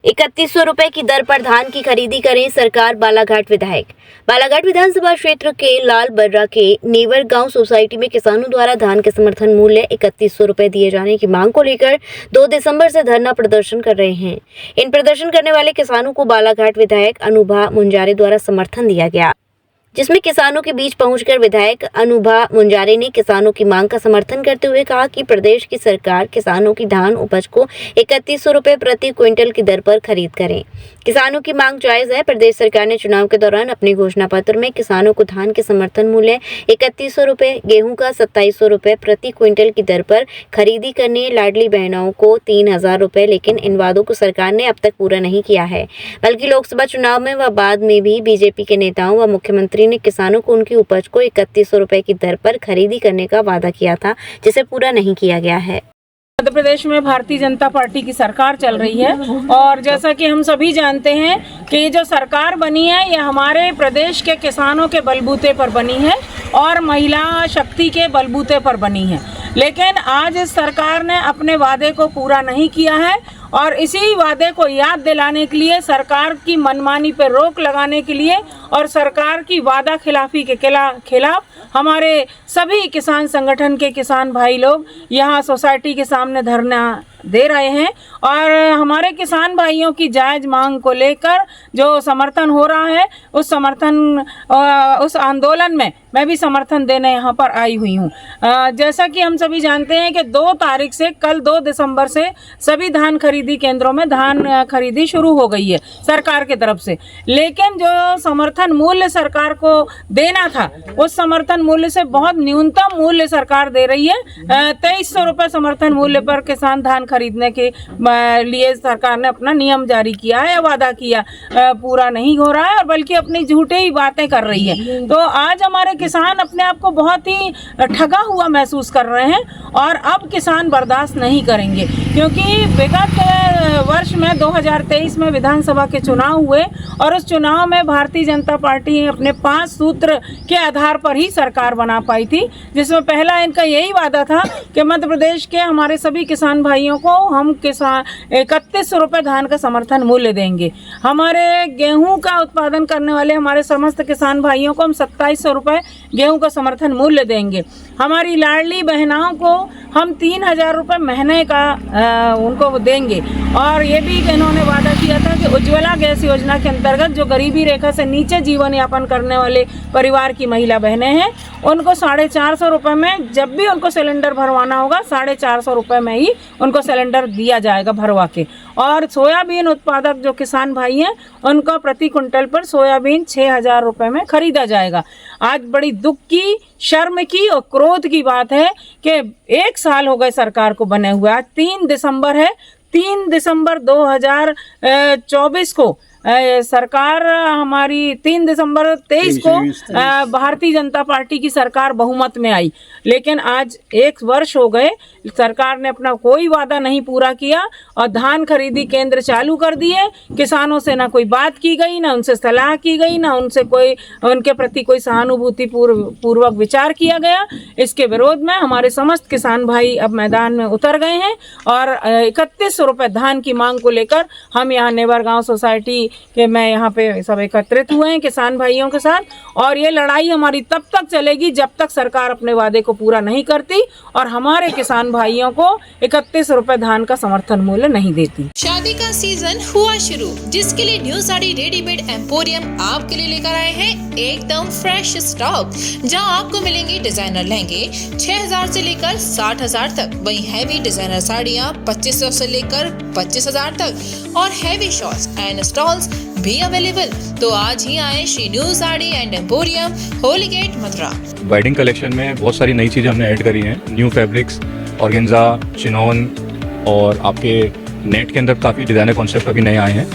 3100 रुपए की दर पर धान की खरीदी करें सरकार। बालाघाट विधायक। बालाघाट विधानसभा क्षेत्र के लाल बर्रा के नेवर गांव सोसाइटी में किसानों द्वारा धान के समर्थन मूल्य 3100 रुपए दिए जाने की मांग को लेकर 2 दिसंबर से धरना प्रदर्शन कर रहे हैं। इन प्रदर्शन करने वाले किसानों को बालाघाट विधायक अनुभा मुंजारे द्वारा समर्थन दिया गया, जिसमें किसानों के बीच पहुंचकर विधायक अनुभा मुंजारे ने किसानों की मांग का समर्थन करते हुए कहा कि प्रदेश की सरकार किसानों की धान उपज को 3100 रुपए प्रति क्विंटल की दर पर खरीद करें। किसानों की मांग जायज है। प्रदेश सरकार ने चुनाव के दौरान अपने घोषणा पत्र में किसानों को धान के समर्थन मूल्य 3100 रुपए, गेहूं का 2700 रुपए प्रति क्विंटल की दर पर खरीदी करने, लाडली बहनों को 3000 रुपए, लेकिन इन वादों को सरकार ने अब तक पूरा नहीं किया है, बल्कि लोकसभा चुनाव में व बाद में भी बीजेपी के नेताओं व मुख्यमंत्री ने किसानों को उनकी उपज को 3100 रुपए की दर पर खरीदी करने का वादा किया था, जिसे पूरा नहीं किया गया है। मध्य प्रदेश में भारतीय जनता पार्टी की सरकार चल रही है और जैसा कि हम सभी जानते हैं कि ये जो सरकार बनी है ये हमारे प्रदेश के किसानों के बलबूते पर बनी है और महिला शक्ति के बलबूते पर बनी है। लेकिन आज इस सरकार ने अपने वादे को पूरा नहीं किया है और इसी वादे को याद दिलाने के लिए, सरकार की मनमानी पर रोक लगाने के लिए और सरकार की वादा खिलाफी के खिलाफ हमारे सभी किसान संगठन के किसान भाई लोग यहाँ सोसाइटी के सामने धरना दे रहे हैं और हमारे किसान भाइयों की जायज़ मांग को लेकर जो समर्थन हो रहा है उस आंदोलन में मैं भी समर्थन देने यहाँ पर आई हुई हूँ। जैसा कि हम सभी जानते हैं कि 2 तारीख से, कल 2 दिसंबर से सभी धान खरीदी केंद्रों में धान खरीदी शुरू हो गई है सरकार की तरफ से, लेकिन जो समर्थन मूल्य सरकार को देना था उस समर्थन मूल्य से बहुत न्यूनतम मूल्य सरकार दे रही है। 2300 रुपये समर्थन मूल्य पर किसान धान खरीदने के लिए सरकार ने अपना नियम जारी किया है, वादा किया, पूरा नहीं हो रहा है और बल्कि अपनी झूठे ही बातें कर रही है। तो आज हमारे किसान अपने आप को बहुत ही ठगा हुआ महसूस कर रहे हैं और अब किसान बर्दाश्त नहीं करेंगे, क्योंकि विगत वर्ष में 2023 में विधानसभा के चुनाव हुए और उस चुनाव में भारतीय जनता पार्टी अपने 5 सूत्र के आधार पर ही सरकार बना पाई थी, जिसमें पहला इनका यही वादा था कि मध्य प्रदेश के हमारे सभी किसान भाइयों को हम 3100 रुपये धान का समर्थन मूल्य देंगे। हमारे गेहूं का उत्पादन करने वाले हमारे समस्त किसान भाइयों को हम 2700 रुपये गेहूं का समर्थन मूल्य देंगे। हमारी लाडली बहनाओं को हम 3000 रुपये महीने का उनको देंगे और ये भी इन्होंने वादा किया था कि उज्ज्वला गैस योजना के अंतर्गत जो गरीबी रेखा से नीचे जीवन यापन करने वाले परिवार की महिला बहनें हैं उनको 450 रुपये में, जब भी उनको सिलेंडर भरवाना होगा 450 रुपये में ही उनको सिलेंडर दिया जाएगा भरवा के। और सोयाबीन उत्पादक जो किसान भाई हैं उनको प्रति कुंटल पर सोयाबीन 6000 रुपये में खरीदा जाएगा। आज बड़ी दुख की, शर्म की और क्रोध की बात है कि 1 साल हो गए सरकार को बने हुए। आज 3 दिसंबर है, 3 दिसंबर 2024 को सरकार हमारी 3 दिसंबर 23 को भारतीय जनता पार्टी की सरकार बहुमत में आई, लेकिन आज 1 वर्ष हो गए, सरकार ने अपना कोई वादा नहीं पूरा किया और धान खरीदी केंद्र चालू कर दिए। किसानों से ना कोई बात की गई, ना उनसे सलाह की गई, ना उनसे उनके प्रति कोई सहानुभूति पूर्वक विचार किया गया। इसके विरोध में हमारे समस्त किसान भाई अब मैदान में उतर गए हैं और 3100 रुपये धान की मांग को लेकर हम यहाँ नेवर गाँव सोसाइटी कि मैं यहाँ पे सब एकत्रित हुए हैं किसान भाइयों के साथ, और ये लड़ाई हमारी तब तक चलेगी जब तक सरकार अपने वादे को पूरा नहीं करती और हमारे किसान भाइयों को 31 रुपए धान का समर्थन मूल्य नहीं देती। शादी का सीजन हुआ शुरू, जिसके लिए न्यू साड़ी रेडीमेड एम्पोरियम आपके लिए लेकर आए हैं एकदम फ्रेश स्टॉक, जहाँ आपको मिलेंगे डिजाइनर लहंगे 6000 से लेकर 60000 तक, वहीं हैवी डिजाइनर साड़ियाँ 2500 से लेकर 25000 तक और हैवी शॉर्ट्स एंड स्टॉल्स भी अवेलेबल। तो आज ही आए Shri new sari and emporium, Holi Gate, Mathura. Wedding collection में बहुत सारी नई चीज़ें हमने ऐड करी हैं, न्यू फैब्रिक्स, ऑर्गेन्जा, चिनॉन और आपके नेट के अंदर काफ़ी डिज़ाइनर कॉन्सेप्ट अभी नए आए हैं।